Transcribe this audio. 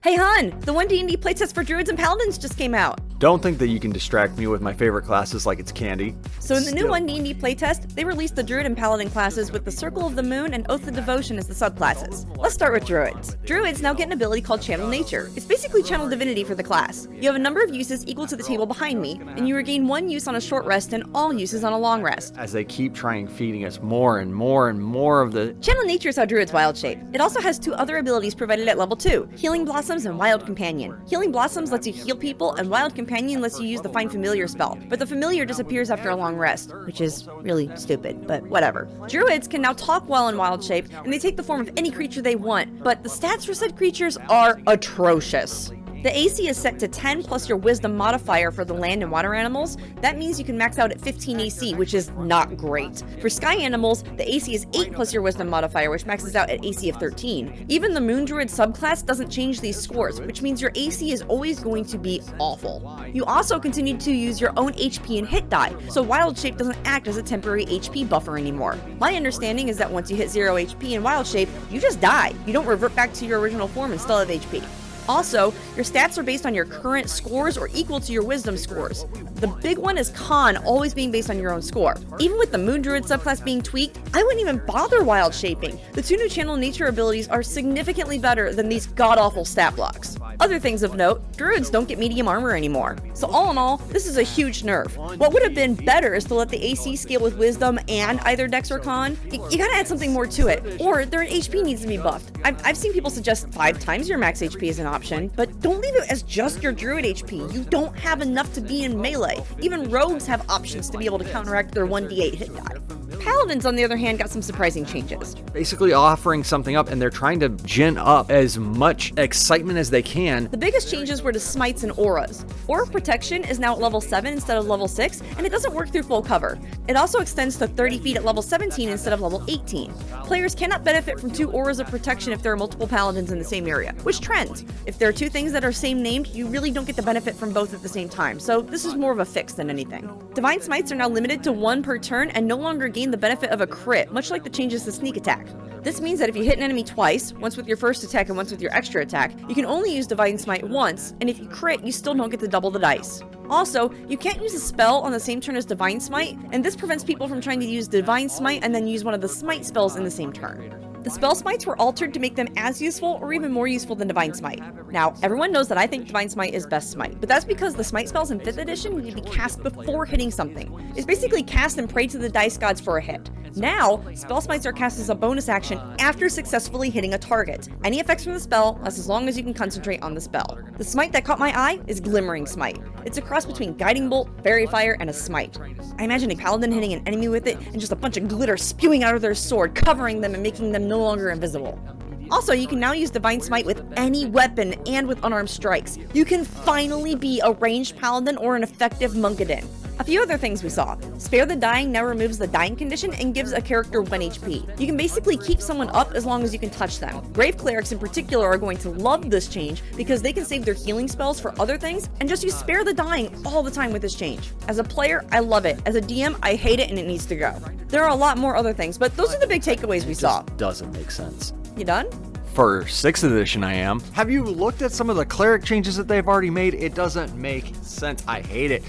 Hey hon, the 1D&D playtest for Druids and Paladins just came out. Don't think that you can distract me with my favorite classes like it's candy. So in the new 1D&D playtest, they released the Druid and Paladin classes with the Circle of the Moon and Oath of Devotion as the subclasses. Let's start with Druids. Druids now get an ability called Channel Nature. It's basically Channel Divinity for the class. You have a number of uses equal to the table behind me, and you regain one use on a short rest and all uses on a long rest. As they keep trying feeding us more and more and more of the... Channel Nature is how Druids wild shape. It also has two other abilities provided at level 2, Healing Blossoms and Wild Companion. Healing Blossoms lets you heal people, and Wild Companion lets you use the Find Familiar spell, but the familiar disappears after a long rest, which is really stupid, but whatever. Druids can now talk while in wild shape, and they take the form of any creature they want, but the stats for said creatures are atrocious. The AC is set to 10 plus your wisdom modifier for the land and water animals. That means you can max out at 15 AC, which is not great. For sky animals, the AC is 8 plus your wisdom modifier, which maxes out at AC of 13. Even the Moon Druid subclass doesn't change these scores, which means your AC is always going to be awful. You also continue to use your own HP and hit die, so wild shape doesn't act as a temporary HP buffer anymore. My understanding is that once you hit 0 HP in wild shape, you just die. You don't revert back to your original form and still have HP. Also, your stats are based on your current scores or equal to your wisdom scores. The big one is con always being based on your own score. Even with the Moon Druid subclass being tweaked, I wouldn't even bother wild shaping. The two new Channel Nature abilities are significantly better than these god-awful stat blocks. Other things of note, Druids don't get medium armor anymore. So all in all, this is a huge nerf. What would have been better is to let the AC scale with wisdom and either dex or con. You gotta add something more to it, or their HP needs to be buffed. I've seen people suggest 5 times your max HP as an option, but don't leave it as just your Druid HP. You don't have enough to be in melee. Even rogues have options to be able to counteract their 1d8 hit die. Paladins, on the other hand, got some surprising changes. Basically offering something up, and they're trying to gin up as much excitement as they can. The biggest changes were to smites and auras. Aura Protection is now at level 7 instead of level 6, and it doesn't work through full cover. It also extends to 30 feet at level 17 instead of level 18. Players cannot benefit from 2 auras of protection if there are multiple paladins in the same area, which trends. If there are 2 things that are same named, you really don't get the benefit from both at the same time, so this is more of a fix than anything. Divine Smites are now limited to 1 per turn and no longer gain the benefit of a crit, much like the changes to sneak attack. This means that if you hit an enemy twice, once with your first attack and once with your extra attack, you can only use Divine Smite once, and if you crit, you still don't get to double the dice. Also, you can't use a spell on the same turn as Divine Smite, and this prevents people from trying to use Divine Smite and then use one of the Smite spells in the same turn. The spell smites were altered to make them as useful or even more useful than Divine Smite. Now, everyone knows that I think Divine Smite is best smite, but that's because the smite spells in 5th edition need to be cast before hitting something. It's basically cast and pray to the dice gods for a hit. Now, spell smites are cast as a bonus action after successfully hitting a target. Any effects from the spell lasts as long as you can concentrate on the spell. The smite that caught my eye is Glimmering Smite. It's a cross between Guiding Bolt, Fairy Fire, and a smite. I imagine a paladin hitting an enemy with it and just a bunch of glitter spewing out of their sword, covering them and making them no longer invisible. Also, you can now use Divine Smite with any weapon and with unarmed strikes. You can finally be a ranged paladin or an effective Monkadin. A few other things we saw. Spare the Dying now removes the dying condition and gives a character 1 HP. You can basically keep someone up as long as you can touch them. Grave Clerics in particular are going to love this change because they can save their healing spells for other things and just use Spare the Dying all the time with this change. As a player, I love it. As a DM, I hate it and it needs to go. There are a lot more other things, but those are the big takeaways we saw. Doesn't make sense. You done? For 6th edition, I am. Have you looked at some of the cleric changes that they've already made? It doesn't make sense. I hate it.